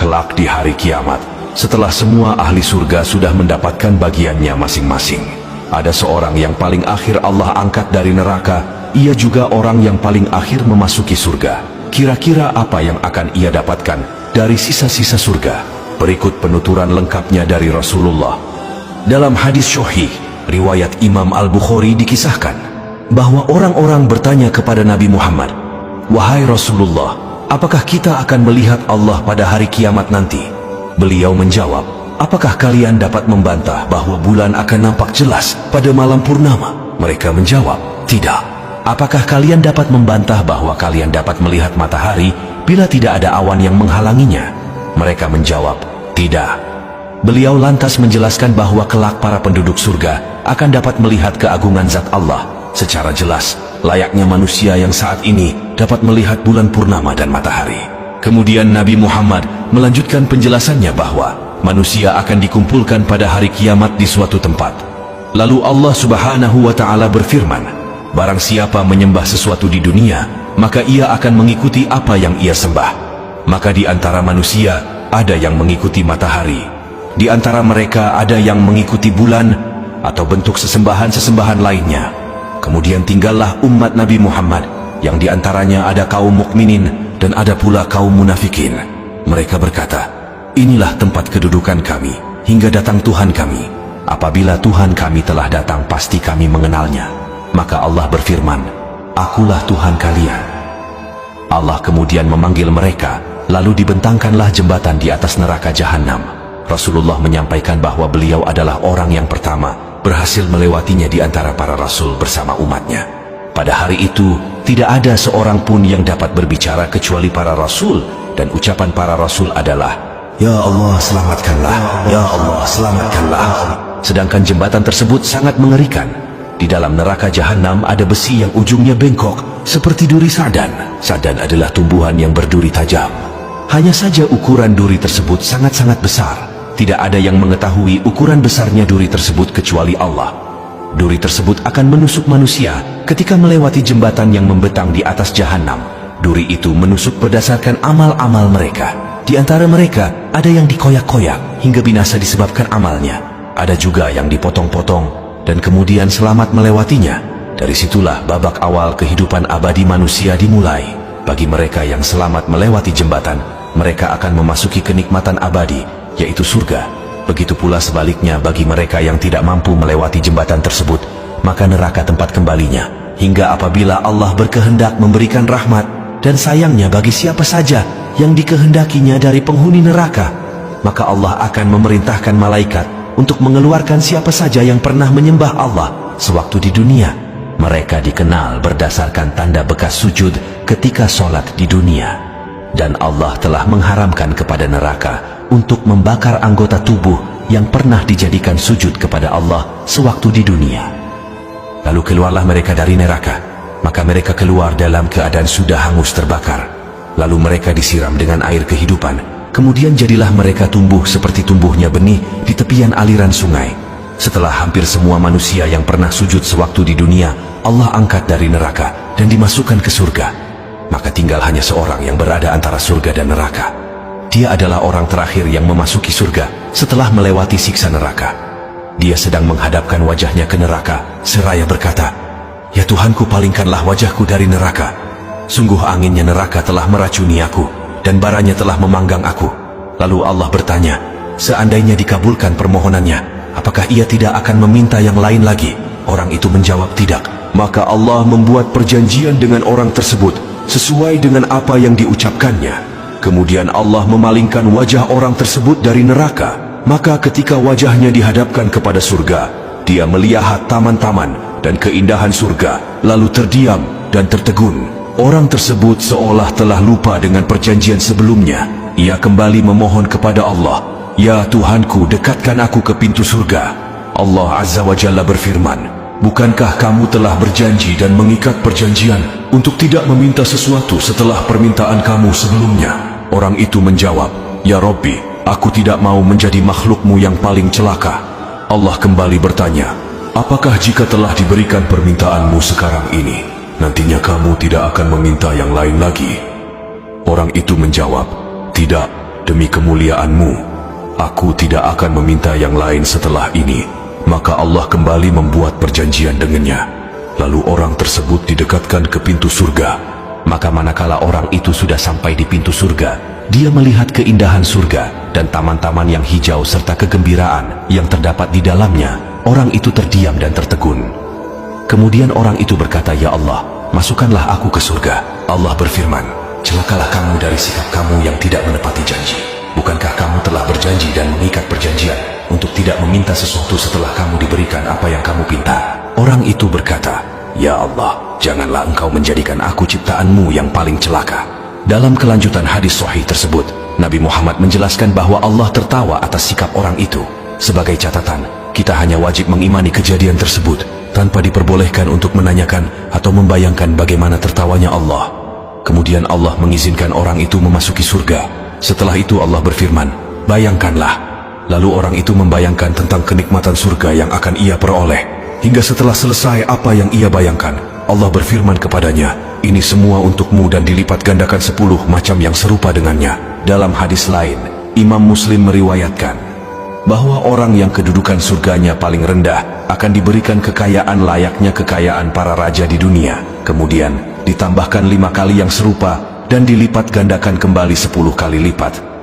Kelak di hari kiamat, setelah semua ahli surga sudah mendapatkan bagiannya masing-masing, ada seorang yang paling akhir Allah angkat dari neraka. Ia juga orang yang paling akhir memasuki surga. Kira-kira apa yang akan ia dapatkan dari sisa-sisa surga? Berikut penuturan lengkapnya dari Rasulullah. Dalam hadis sahih riwayat Imam Al-Bukhari dikisahkan bahwa orang-orang bertanya kepada Nabi Muhammad, "Wahai Rasulullah, apakah kita akan melihat Allah pada hari kiamat nanti?" Beliau menjawab, "Apakah kalian dapat membantah bahwa bulan akan nampak jelas pada malam purnama?" Mereka menjawab, "Tidak." "Apakah kalian dapat membantah bahwa kalian dapat melihat matahari bila tidak ada awan yang menghalanginya?" Mereka menjawab, "Tidak." Beliau lantas menjelaskan bahwa kelak para penduduk surga akan dapat melihat keagungan zat Allah secara jelas, layaknya manusia yang saat ini dapat melihat bulan purnama dan matahari. Kemudian Nabi Muhammad melanjutkan penjelasannya bahwa manusia akan dikumpulkan pada hari kiamat di suatu tempat. Lalu Allah Subhanahu wa Ta'ala berfirman, "Barang siapa menyembah sesuatu di dunia, maka ia akan mengikuti apa yang ia sembah. Maka di antara manusia ada yang mengikuti matahari, di antara mereka ada yang mengikuti bulan atau bentuk sesembahan-sesembahan lainnya. Kemudian tinggallah umat Nabi Muhammad yang di antaranya ada kaum mukminin dan ada pula kaum munafikin. Mereka berkata, 'Inilah tempat kedudukan kami hingga datang Tuhan kami. Apabila Tuhan kami telah datang, pasti kami mengenalnya.' Maka Allah berfirman, 'Akulah Tuhan kalian.' Allah kemudian memanggil mereka, lalu dibentangkanlah jembatan di atas neraka Jahannam. Rasulullah menyampaikan bahwa beliau adalah orang yang pertama berhasil melewatinya di antara para rasul bersama umatnya. Pada hari itu, tidak ada seorang pun yang dapat berbicara kecuali para rasul, dan ucapan para rasul adalah, 'Ya Allah, selamatkanlah, ya Allah, selamatkanlah.' Sedangkan jembatan tersebut sangat mengerikan. Di dalam neraka Jahannam ada besi yang ujungnya bengkok seperti duri sadan. Sadan adalah tumbuhan yang berduri tajam. Hanya saja ukuran duri tersebut sangat-sangat besar. Tidak ada yang mengetahui ukuran besarnya duri tersebut kecuali Allah. Duri tersebut akan menusuk manusia ketika melewati jembatan yang membentang di atas Jahannam. Duri itu menusuk berdasarkan amal-amal mereka. Di antara mereka ada yang dikoyak-koyak hingga binasa disebabkan amalnya. Ada juga yang dipotong-potong dan kemudian selamat melewatinya. Dari situlah babak awal kehidupan abadi manusia dimulai. Bagi mereka yang selamat melewati jembatan, mereka akan memasuki kenikmatan abadi, yaitu surga. Begitu pula sebaliknya bagi mereka yang tidak mampu melewati jembatan tersebut, maka neraka tempat kembalinya. Hingga apabila Allah berkehendak memberikan rahmat dan sayangnya bagi siapa saja yang dikehendakinya dari penghuni neraka, maka Allah akan memerintahkan malaikat untuk mengeluarkan siapa saja yang pernah menyembah Allah sewaktu di dunia. Mereka dikenal berdasarkan tanda bekas sujud ketika sholat di dunia. Dan Allah telah mengharamkan kepada neraka untuk membakar anggota tubuh yang pernah dijadikan sujud kepada Allah sewaktu di dunia. Lalu keluarlah mereka dari neraka, maka mereka keluar dalam keadaan sudah hangus terbakar. Lalu mereka disiram dengan air kehidupan, kemudian jadilah mereka tumbuh seperti tumbuhnya benih di tepian aliran sungai. Setelah hampir semua manusia yang pernah sujud sewaktu di dunia, Allah angkat dari neraka dan dimasukkan ke surga. Maka tinggal hanya seorang yang berada antara surga dan neraka. Dia adalah orang terakhir yang memasuki surga setelah melewati siksa neraka. Dia sedang menghadapkan wajahnya ke neraka seraya berkata, "Ya Tuhanku, palingkanlah wajahku dari neraka. Sungguh anginnya neraka telah meracuni aku dan baranya telah memanggang aku." Lalu Allah bertanya, "Seandainya dikabulkan permohonannya, apakah ia tidak akan meminta yang lain lagi?" Orang itu menjawab, "Tidak." Maka Allah membuat perjanjian dengan orang tersebut sesuai dengan apa yang diucapkannya. Kemudian Allah memalingkan wajah orang tersebut dari neraka. Maka ketika wajahnya dihadapkan kepada surga, dia melihat taman-taman dan keindahan surga, lalu terdiam dan tertegun. Orang tersebut seolah telah lupa dengan perjanjian sebelumnya. Ia kembali memohon kepada Allah, "Ya Tuhanku, dekatkan aku ke pintu surga." Allah Azza wa Jalla berfirman, "Bukankah kamu telah berjanji dan mengikat perjanjian untuk tidak meminta sesuatu setelah permintaan kamu sebelumnya?" Orang itu menjawab, "Ya Rabbi, aku tidak mau menjadi makhlukmu yang paling celaka." Allah kembali bertanya, "Apakah jika telah diberikan permintaanmu sekarang ini, nantinya kamu tidak akan meminta yang lain lagi?" Orang itu menjawab, "Tidak, demi kemuliaan-Mu, aku tidak akan meminta yang lain setelah ini. Maka Allah kembali membuat perjanjian dengannya. Lalu orang tersebut didekatkan ke pintu surga. Maka manakala orang itu sudah sampai di pintu surga, dia melihat keindahan surga dan taman-taman yang hijau serta kegembiraan yang terdapat di dalamnya. Orang itu terdiam dan tertegun. Kemudian orang itu berkata, "Ya Allah, masukkanlah aku ke surga." Allah berfirman, "Celakalah kamu dari sikap kamu yang tidak menepati janji. Bukankah kamu telah berjanji dan mengikat perjanjian untuk tidak meminta sesuatu setelah kamu diberikan apa yang kamu pinta?" Orang itu berkata, "Ya Allah, janganlah Engkau menjadikan aku ciptaan-Mu yang paling celaka." Dalam kelanjutan hadis sahih tersebut, Nabi Muhammad menjelaskan bahwa Allah tertawa atas sikap orang itu. Sebagai catatan, kita hanya wajib mengimani kejadian tersebut tanpa diperbolehkan untuk menanyakan atau membayangkan bagaimana tertawanya Allah. Kemudian Allah mengizinkan orang itu memasuki surga. Setelah itu Allah berfirman, "Bayangkanlah." Lalu orang itu membayangkan tentang kenikmatan surga yang akan ia peroleh. Hingga setelah selesai apa yang ia bayangkan, Allah berfirman kepadanya, "Ini semua untukmu dan dilipat gandakan 10 macam yang serupa dengannya." Dalam hadis lain, Imam Muslim meriwayatkan bahwa orang yang kedudukan surganya paling rendah akan diberikan kekayaan layaknya kekayaan para raja di dunia. Kemudian ditambahkan 5 kali yang serupa dan dilipat gandakan kembali 10 kali lipat.